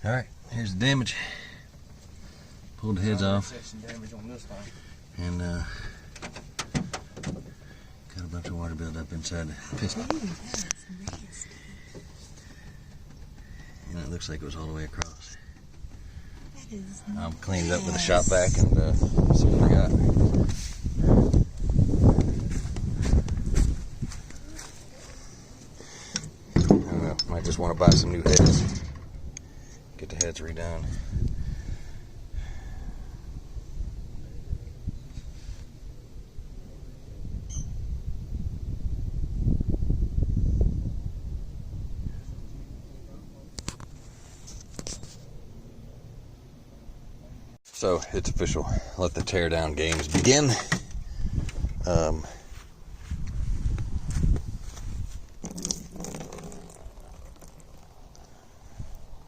Alright, here's the damage. Pulled the heads off. And got a bunch of water build up inside the piston. And it looks like it was all the way across. I'll clean it up with a shop vac and see what I got. I don't know, might just want to buy some new heads. Get the heads redone. So it's official. Let the teardown games begin.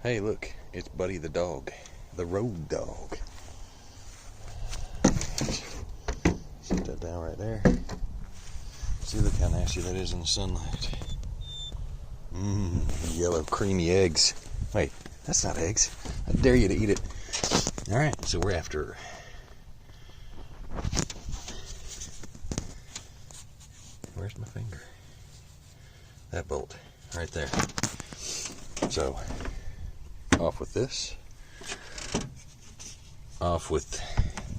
Hey, look, it's Buddy the dog, the road dog. Set that down right there. See, look how nasty that is in the sunlight. Yellow creamy eggs. Wait, that's not eggs. I dare you to eat it. Alright, so we're after. Where's my finger? That bolt, right there. So, off with this. Off with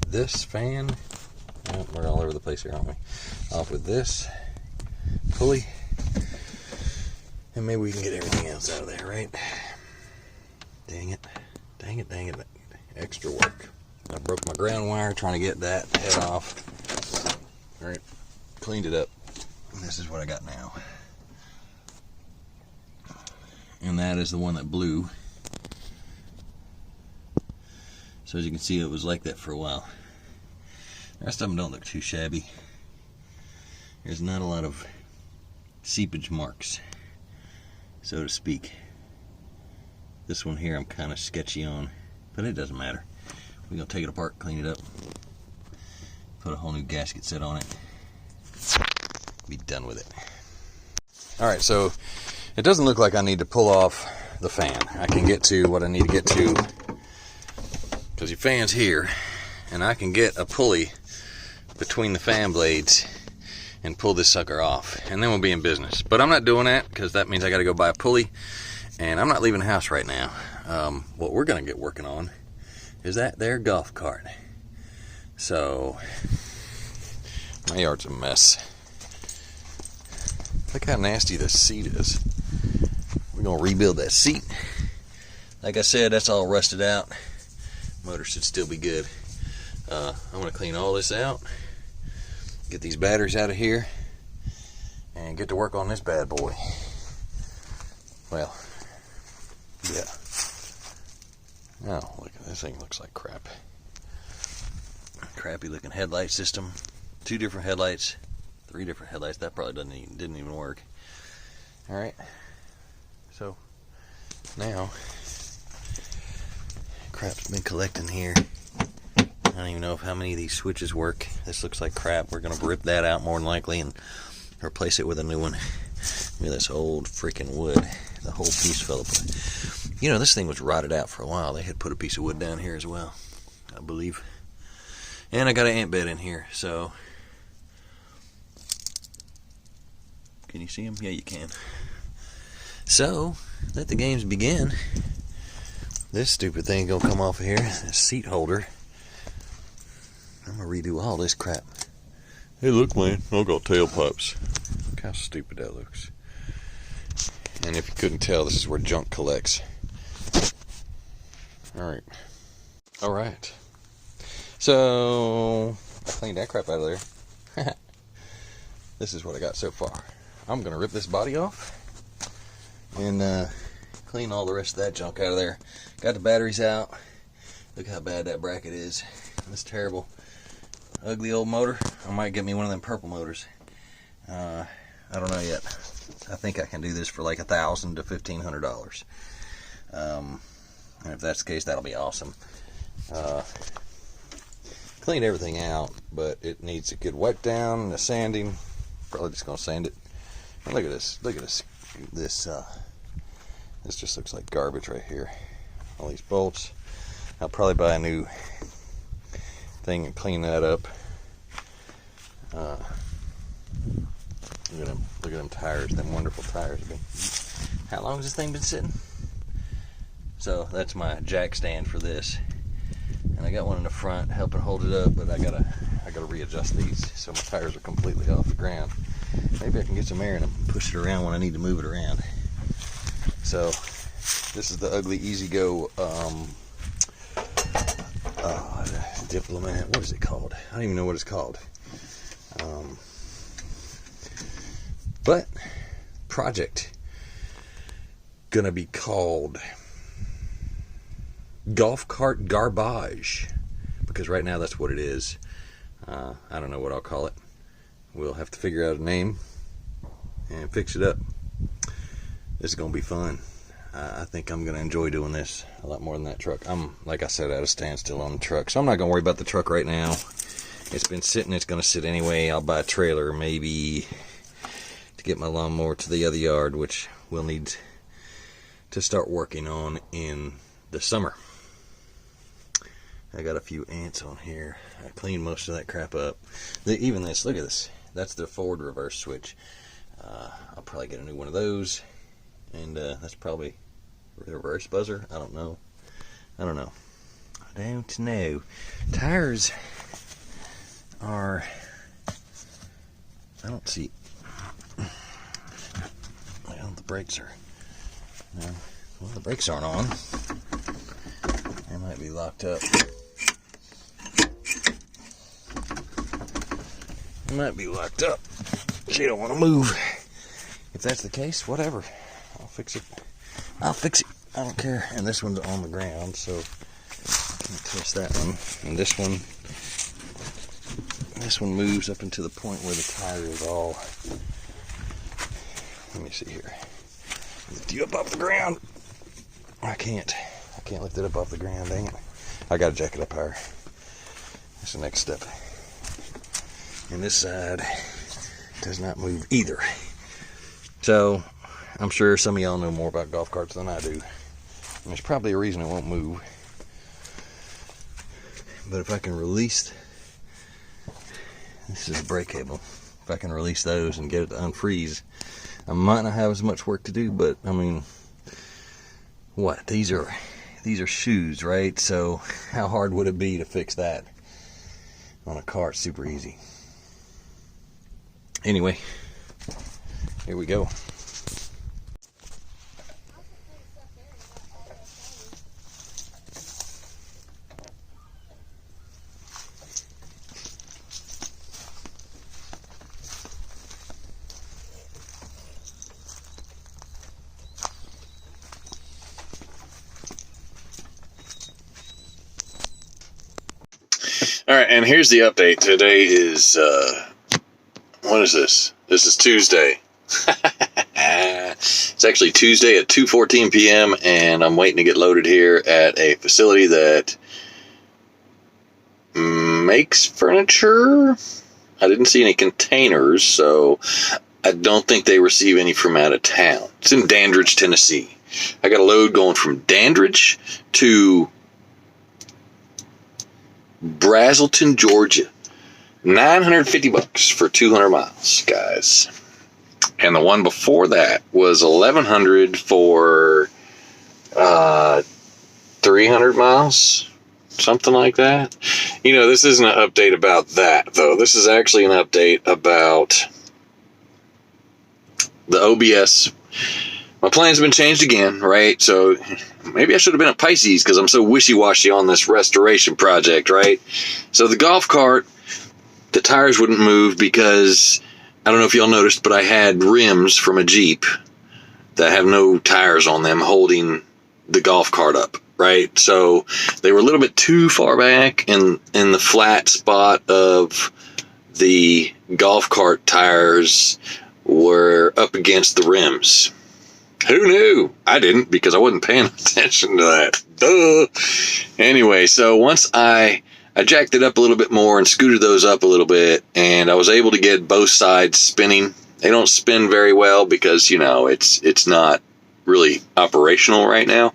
this fan. Oh, we're all over the place here, aren't we? Off with this pulley. And maybe we can get everything else out of there, right? Dang it. Dang it, dang it. Extra work. I broke my ground wire trying to get that head off. Alright, cleaned it up. This is what I got now. And that is the one that blew. So as you can see, it was like that for a while. The rest of them don't look too shabby. There's not a lot of seepage marks, so to speak. This one here I'm kind of sketchy on, but it doesn't matter. We're going to take it apart, clean it up, put a whole new gasket set on it, be done with it. Alright, so it doesn't look like I need to pull off the fan. I can get to what I need to get to, because your fan's here, and I can get a pulley between the fan blades and pull this sucker off, and then we'll be in business. But I'm not doing that, because that means I got to go buy a pulley, and I'm not leaving the house right now. What we're going to get working on is that there golf cart. So, my yard's a mess. Look how nasty this seat is. We're going to rebuild that seat. Like I said, that's all rusted out. Motor should still be good. I'm going to clean all this out, get these batteries out of here, and get to work on this bad boy. Well, yeah. Oh, look, this thing looks like crap. Crappy looking headlight system. 2 different headlights, 3 different headlights. That probably didn't even work. All right. So now, crap's been collecting here. I don't even know how many of these switches work. This looks like crap. We're gonna rip that out more than likely and replace it with a new one. Look at this old freaking wood. The whole piece fell apart. You know, this thing was rotted out for a while. They had put a piece of wood down here as well, I believe. And I got an ant bed in here, so. Can you see them? Yeah, you can. So, let the games begin. This stupid thing gonna come off of here. This seat holder. I'm gonna redo all this crap. Hey, look, man, I got tailpipes. Look how stupid that looks. And if you couldn't tell, this is where junk collects. Alright. So, I cleaned that crap out of there. This is what I got so far. I'm gonna rip this body off and clean all the rest of that junk out of there. Got the batteries out. Look how bad that bracket is. It's terrible. Ugly old motor. I might get me one of them purple motors. I don't know yet. I think I can do this for like $1,000 to $1,500. And if that's the case, that'll be awesome. Cleaned everything out, but it needs a good wipe down and a sanding. Probably just gonna sand it. And look at this. Look at this. This just looks like garbage right here. all these bolts. I'll probably buy a new thing and clean that up. Look at them tires, them wonderful tires. How long has this thing been sitting? So that's my jack stand for this, and I got one in the front helping hold it up, but I gotta readjust these so my tires are completely off the ground. Maybe I can get some air in them and push it around when I need to move it around. So this is the Ugly Easy Go Diplomat. What is it called? I don't even know what it's called. But project gonna be called Golf Cart Garbage, because right now that's what it is. I don't know what I'll call it. We'll have to figure out a name and fix it up. This is gonna be fun. I think I'm gonna enjoy doing this a lot more than that truck. I'm, like I said, at a standstill on the truck, so I'm not gonna worry about the truck right now. It's been sitting. It's gonna sit anyway. I'll buy a trailer maybe to get my lawnmower to the other yard, which we'll need to start working on in the summer. I got a few ants on here. I cleaned most of that crap up. Even this, look at this. That's the forward reverse switch. I'll probably get a new one of those, and that's probably a reverse buzzer. I don't know. I don't know. Tires are, I don't see, well, the brakes are, no, well, the brakes aren't on. They might be locked up. They might be locked up. She don't want to move. If that's the case, whatever. I'll fix it. I don't care. And this one's on the ground, so I'll twist that one. And this one moves up into the point where the tire is all. Let me see here. Lift you up off the ground. I can't lift it up off the ground, dang it. I gotta jack it up higher. That's the next step. And this side does not move either. So I'm sure some of y'all know more about golf carts than I do. And there's probably a reason it won't move. But if I can release, this is a brake cable. If I can release those and get it to unfreeze, I might not have as much work to do, but I mean, what? These are shoes, right? So how hard would it be to fix that on a cart? Super easy. Anyway, here we go. All right, and here's the update. Today is, what is this? This is Tuesday. It's actually Tuesday at 2:14 p.m., and I'm waiting to get loaded here at a facility that makes furniture. I didn't see any containers, so I don't think they receive any from out of town. It's in Dandridge, Tennessee. I got a load going from Dandridge to Brazelton, Georgia. $950 for 200 miles, guys. And the one before that was $1,100 for 300 miles, something like that. You know, this isn't an update about that, though. This is actually an update about the OBS. My plan's been changed again, right? So maybe I should have been a Pisces because I'm so wishy-washy on this restoration project, right? So the golf cart, the tires wouldn't move because, I don't know if y'all noticed, but I had rims from a Jeep that have no tires on them holding the golf cart up, right? So they were a little bit too far back in the flat spot of the golf cart. Tires were up against the rims. Who knew? I didn't, because I wasn't paying attention to that. Duh. Anyway, so once I jacked it up a little bit more and scooted those up a little bit, and I was able to get both sides spinning. They don't spin very well because, you know, it's not really operational right now.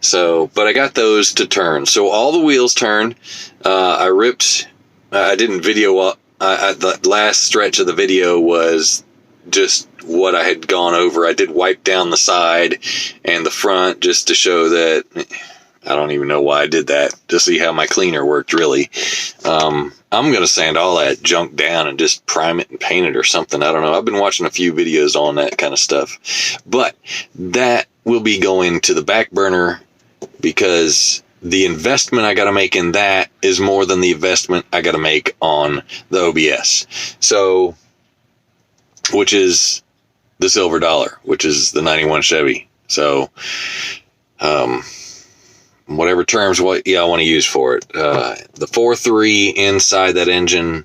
So, but I got those to turn. So all the wheels turned. I didn't video up. The last stretch of the video was just what I had gone over. I did wipe down the side and the front just to show that. I don't even know why I did that, to see how my cleaner worked, really. I'm going to sand all that junk down and just prime it and paint it or something. I don't know. I've been watching a few videos on that kind of stuff. But that will be going to the back burner because the investment I got to make in that is more than the investment I got to make on the OBS. So, which is the silver dollar, which is the 91 Chevy. So, whatever terms I want to use for it. The 4.3 inside that engine,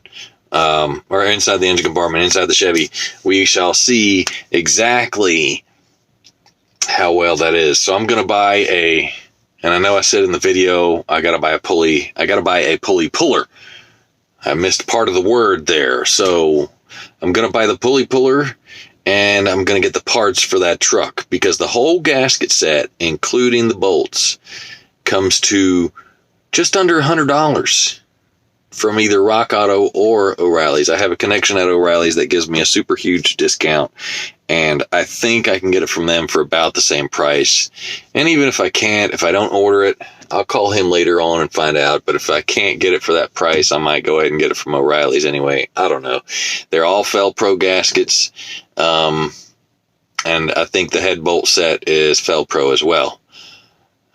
or inside the engine compartment, inside the Chevy, we shall see exactly how well that is. So I'm going to buy and I know I said in the video, I got to buy a pulley puller. I missed part of the word there. So I'm going to buy the pulley puller, and I'm going to get the parts for that truck, because the whole gasket set, including the bolts, comes to just under $100 from either Rock Auto or O'Reilly's. I have a connection at O'Reilly's that gives me a super huge discount, and I think I can get it from them for about the same price. And even if I don't order it, I'll call him later on and find out. But if I can't get it for that price, I might go ahead and get it from O'Reilly's anyway. I don't know. They're all Fel-Pro gaskets, and I think the head bolt set is Fel-Pro as well.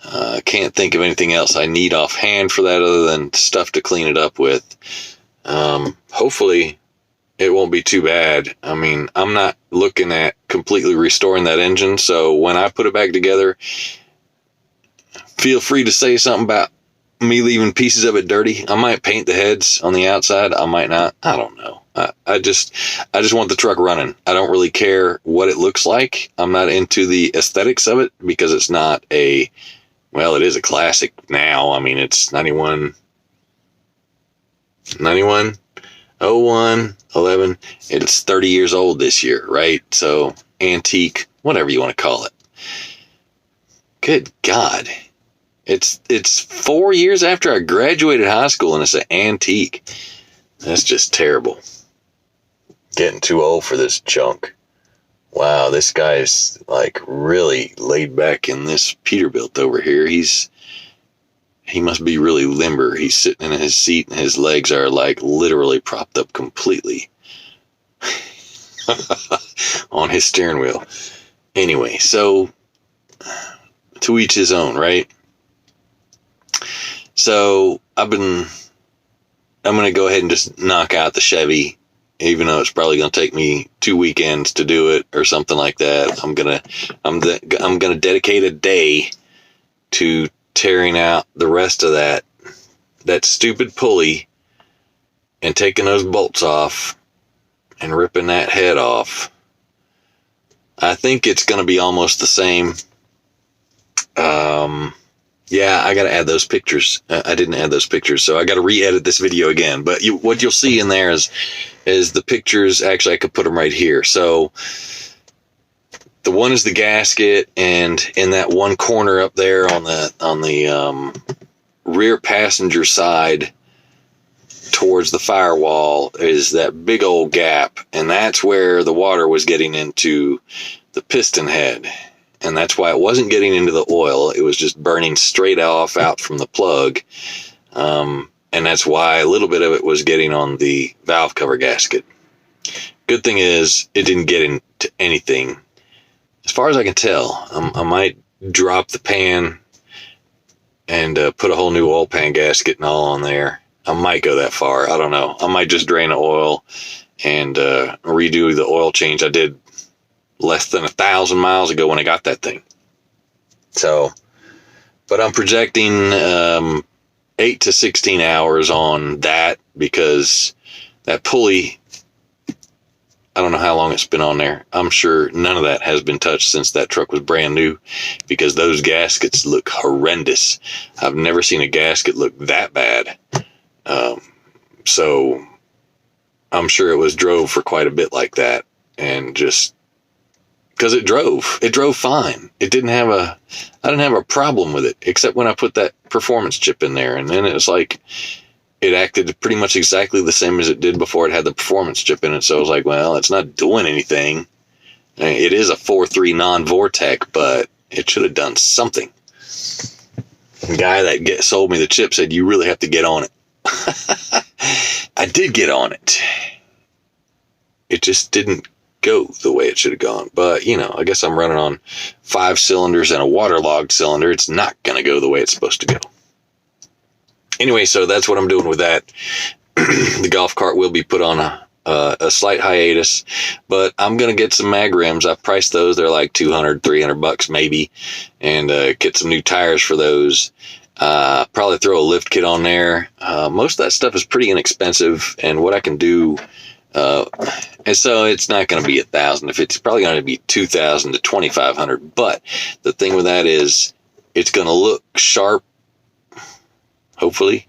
I can't think of anything else I need offhand for that other than stuff to clean it up with. Hopefully it won't be too bad. I mean, I'm not looking at completely restoring that engine, so when I put it back together, feel free to say something about me leaving pieces of it dirty. I might paint the heads on the outside. I might not. I don't know. I just want the truck running. I don't really care what it looks like. I'm not into the aesthetics of it because it's not well, it is a classic now. I mean, it's 91, 01, 11. It's 30 years old this year, right? So, antique, whatever you want to call it. Good God. It's 4 years after I graduated high school, and it's an antique. That's just terrible. Getting too old for this junk. Wow, this guy's like really laid back in this Peterbilt over here. He must be really limber. He's sitting in his seat and his legs are like literally propped up completely on his steering wheel. Anyway, so to each his own, right? So I'm going to go ahead and just knock out the Chevy, even though it's probably going to take me 2 weekends to do it or something like that. I'm gonna dedicate a day to tearing out the rest of that stupid pulley and taking those bolts off and ripping that head off. I think it's going to be almost the same. Yeah, I got to add those pictures. I didn't add those pictures, so I got to re-edit this video again. But what you'll see in there is the pictures. Actually, I could put them right here. So the one is the gasket, and in that one corner up there on the rear passenger side towards the firewall is that big old gap, and that's where the water was getting into the piston head. And that's why it wasn't getting into the oil. It was just burning straight off out from the plug. And that's why a little bit of it was getting on the valve cover gasket. Good thing is it didn't get into anything. As far as I can tell, I might drop the pan and put a whole new oil pan gasket and all on there. I might go that far. I don't know. I might just drain the oil and redo the oil change I did less than 1,000 miles ago when I got that thing. So, but I'm projecting 8 to 16 hours on that, because that pulley, I don't know how long it's been on there. I'm sure none of that has been touched since that truck was brand new, because those gaskets look horrendous. I've never seen a gasket look that bad. So I'm sure it was drove for quite a bit like that and just because it drove fine. I didn't have a problem with it, except when I put that performance chip in there, and then it was like, it acted pretty much exactly the same as it did before it had the performance chip in it. So I was like, well, it's not doing anything. It is a 4.3 non-Vortec, but it should have done something. The guy that sold me the chip said, you really have to get on it. I did get on it. It just didn't go the way it should have gone. But, you know, I guess I'm running on 5 cylinders and a waterlogged cylinder. It's not going to go the way it's supposed to go. Anyway, so that's what I'm doing with that. The golf cart will be put on a slight hiatus, but I'm going to get some mag rims. I've priced those. They're like $200-$300 maybe, and get some new tires for those. Probably throw a lift kit on there. Most of that stuff is pretty inexpensive, and what I can do, and so it's not going to be $1,000. If it's probably going to be $2,000 to $2,500. But the thing with that is, it's going to look sharp. Hopefully.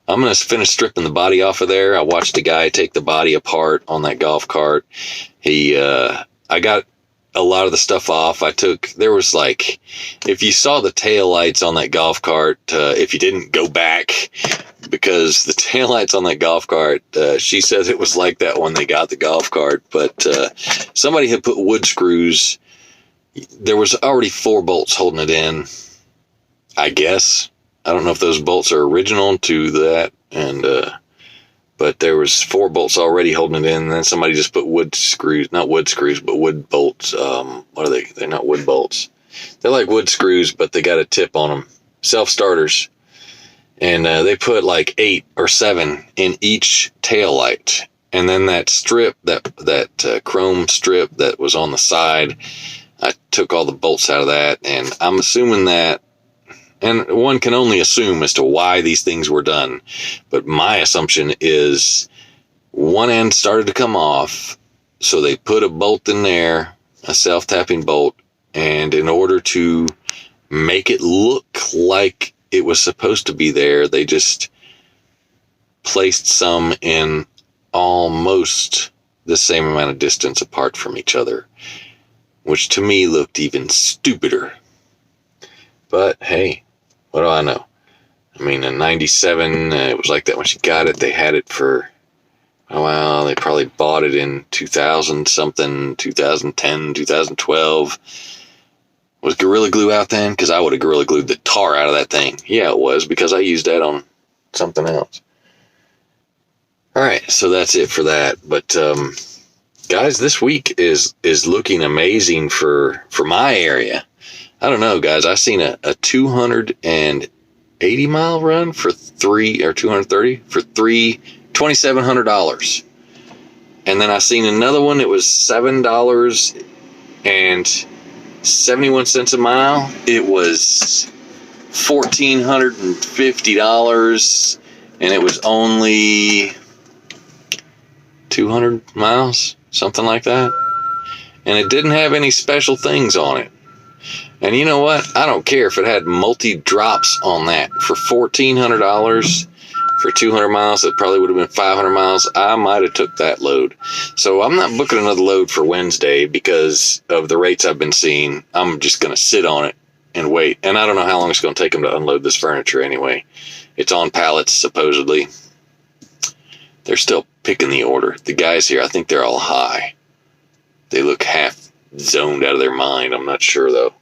I'm going to finish stripping the body off of there. I watched a guy take the body apart on that golf cart. I got a lot of the stuff off. There was like, if you saw the tail lights on that golf cart, if you didn't go back, because the tail lights on that golf cart, she says it was like that when they got the golf cart, but somebody had put wood screws. There was already 4 bolts holding it in, I guess. I don't know if those bolts are original to that, but there was 4 bolts already holding it in, and then somebody just put wood screws, not wood screws, but wood bolts. What are they? They're not wood bolts. They're like wood screws, but they got a tip on them. Self-starters. And they put like 8 or 7 in each tail light. And then that strip, that chrome strip that was on the side, I took all the bolts out of that, and I'm assuming that, and one can only assume as to why these things were done. But my assumption is one end started to come off, so they put a bolt in there, a self-tapping bolt, and in order to make it look like it was supposed to be there, they just placed some in almost the same amount of distance apart from each other, which to me looked even stupider. But hey, what do I know? I mean, in 97, it was like that when she got it. They had it for, well, they probably bought it in 2000 something, 2010, 2012. Was Gorilla Glue out then? Because I would have Gorilla Glued the tar out of that thing. Yeah, it was, because I used that on something else. All right, so that's it for that. But guys, this week is looking amazing for my area. I don't know, guys. I seen a 280 mile run for 230 for $2,700. And then I seen another one. It was $7.71 a mile. It was $1,450, and it was only 200 miles, something like that. And it didn't have any special things on it. And you know what? I don't care if it had multi-drops on that. For $1,400 for 200 miles, it probably would have been 500 miles. I might have took that load. So I'm not booking another load for Wednesday because of the rates I've been seeing. I'm just going to sit on it and wait. And I don't know how long it's going to take them to unload this furniture anyway. It's on pallets, supposedly. They're still picking the order. The guys here, I think they're all high. They look half zoned out of their mind. I'm not sure, though.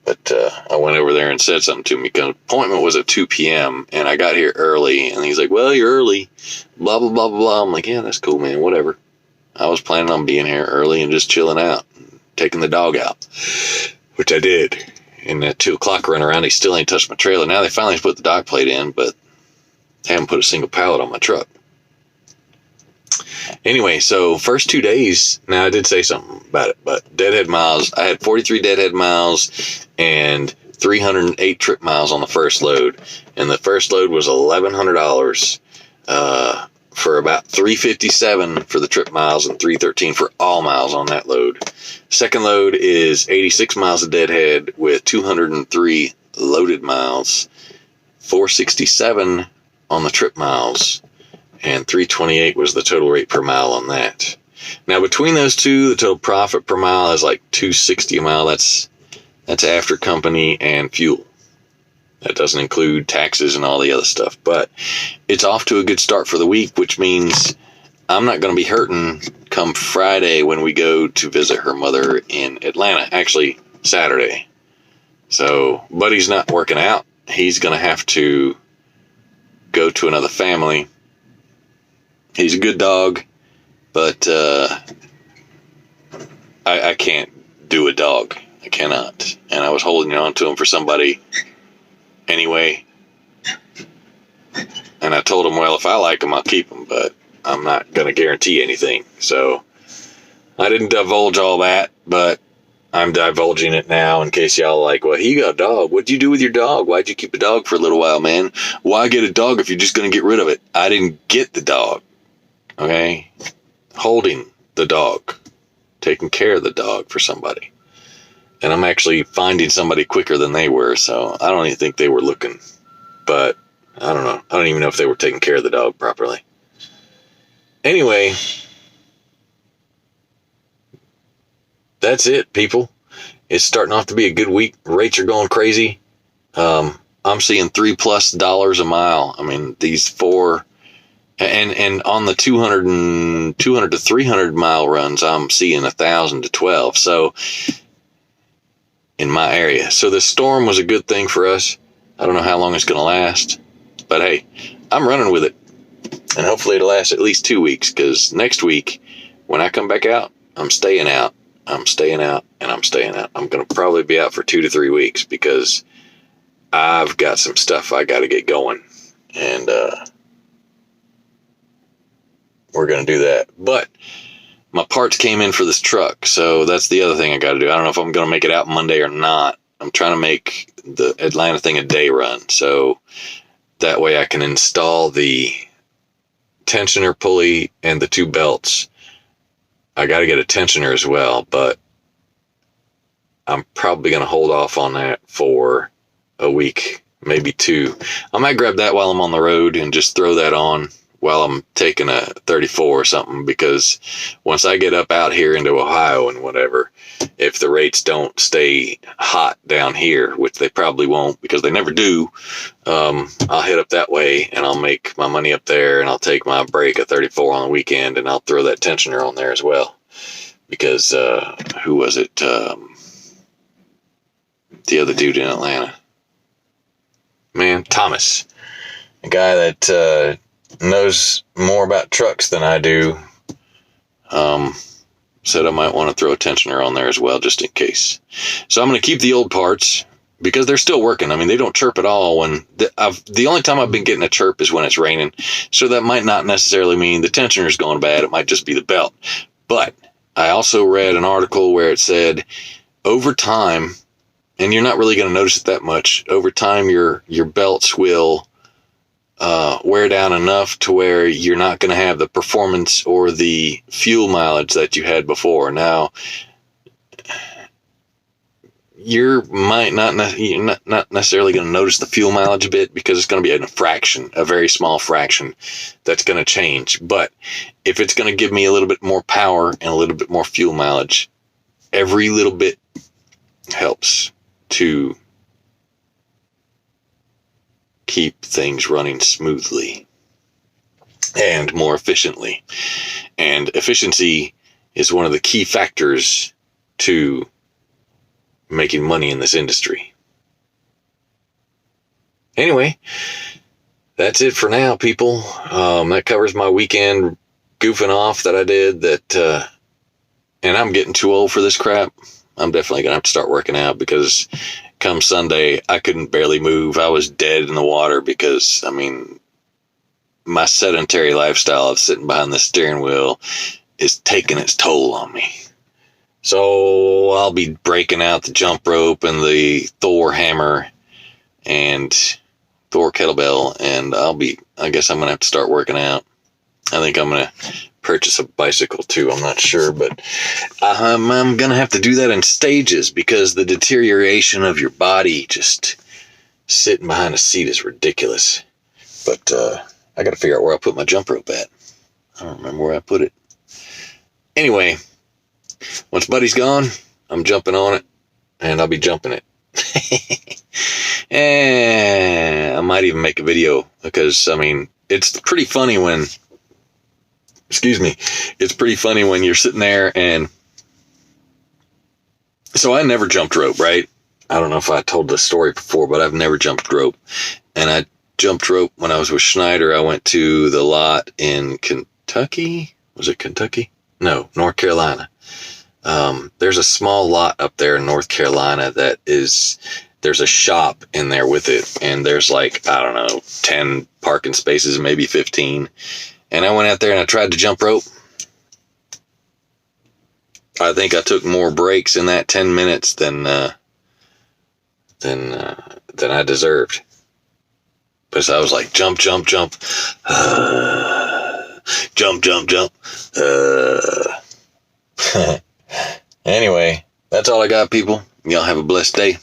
But I went over there and said something to him because the appointment was at 2 p.m. and I got here early. And he's like, well, you're early. Blah, blah, blah, blah. I'm like, yeah, that's cool, man. Whatever. I was planning on being here early and just chilling out, taking the dog out, which I did. And at 2 o'clock run around, he still ain't touched my trailer. Now they finally put the dock plate in, but they haven't put a single pallet on my truck. Anyway, so first 2 days, now I did say something about it, but deadhead miles, I had 43 deadhead miles and 308 trip miles on the first load. And the first load was $1,100 for about $357 for the trip miles and $313 for all miles on that load. Second load is 86 miles of deadhead with 203 loaded miles, $467 on the trip miles, and $328 was the total rate per mile on that. Now between those two, the total profit per mile is like $2.60 a mile. That's after company and fuel. That doesn't include taxes and all the other stuff. But it's off to a good start for the week, which means I'm not going to be hurting come Friday when we go to visit her mother in Atlanta. Actually, Saturday. So, Buddy's not working out. He's going to have to go to another family. He's a good dog, but I can't do a dog. I cannot. And I was holding on to him for somebody anyway. And I told him, well, if I like him, I'll keep him, but I'm not going to guarantee anything. So I didn't divulge all that, but I'm divulging it now in case y'all like, well, he got a dog. What'd you do with your dog? Why'd you keep a dog for a little while, man? Why get a dog if you're just going to get rid of it? I didn't get the dog. Okay? Holding the dog. Taking care of the dog for somebody. And I'm actually finding somebody quicker than they were, so I don't even think they were looking. But I don't know. I don't even know if they were taking care of the dog properly. Anyway, that's it, people. It's starting off to be a good week. Rates are going crazy. I'm seeing $3+ a mile. I mean, these four, and on the 200 to 300 mile runs, I'm seeing 1,000 to 12. So in my area, so the storm was a good thing for us. I don't know how long it's going to last, but hey, I'm running with it, and hopefully it'll last at least 2 weeks. Because next week, when I come back out, I'm staying out. I'm staying out, and I'm staying out. I'm going to probably be out for 2 to 3 weeks because I've got some stuff I got to get going, and we're going to do that. But my parts came in for this truck, so that's the other thing I got to do. I don't know if I'm going to make it out Monday or not. I'm trying to make the Atlanta thing a day run, so that way I can install the tensioner pulley and the 2 belts. I got to get a tensioner as well, but I'm probably going to hold off on that for a week, maybe 2. I might grab that while I'm on the road and just throw that on while I'm taking a 34 or something, because once I get up out here into Ohio and whatever, if the rates don't stay hot down here, which they probably won't because they never do, I'll head up that way and I'll make my money up there, and I'll take my break at 34 on the weekend, and I'll throw that tensioner on there as well. Because who was it? The other dude in Atlanta. Man, Thomas. A guy that knows more about trucks than I do. Said I might want to throw a tensioner on there as well, just in case. So I'm going to keep the old parts because they're still working. I mean, they don't chirp at all. When the only time I've been getting a chirp is when it's raining. So that might not necessarily mean the tensioner's going bad. It might just be the belt. But I also read an article where it said over time, and you're not really going to notice it that much, over time your belts will wear down enough to where you're not going to have the performance or the fuel mileage that you had before. Now, you're not necessarily going to notice the fuel mileage a bit because it's going to be a fraction, a very small fraction that's going to change. But if it's going to give me a little bit more power and a little bit more fuel mileage, every little bit helps to keep things running smoothly and more efficiently. And efficiency is one of the key factors to making money in this industry. Anyway, that's it for now, people. That covers my weekend goofing off that I did. And I'm getting too old for this crap. I'm definitely going to have to start working out, because come Sunday, I couldn't barely move. I was dead in the water because, I mean, my sedentary lifestyle of sitting behind the steering wheel is taking its toll on me. So I'll be breaking out the jump rope and the Thor hammer and Thor kettlebell, and I guess I'm going to have to start working out. I think I'm going to purchase a bicycle too. I'm not sure, but I'm going to have to do that in stages, because the deterioration of your body just sitting behind a seat is ridiculous. But I got to figure out where I put my jump rope at. I don't remember where I put it. Anyway, once Buddy's gone, I'm jumping on it, and I'll be jumping it. And I might even make a video, because, I mean, it's pretty funny when, it's pretty funny when you're sitting there and, so I never jumped rope, right? I don't know if I told this story before, but I've never jumped rope. And I jumped rope when I was with Schneider. I went to the lot in Kentucky. Was it Kentucky? No, North Carolina. There's a small lot up there in North Carolina that is, there's a shop in there with it. And there's like, I don't know, 10 parking spaces, maybe 15. And I went out there and I tried to jump rope. I think I took more breaks in that 10 minutes than I deserved. Because I was like, jump, jump, jump. Jump, jump, jump. Anyway, that's all I got, people. Y'all have a blessed day.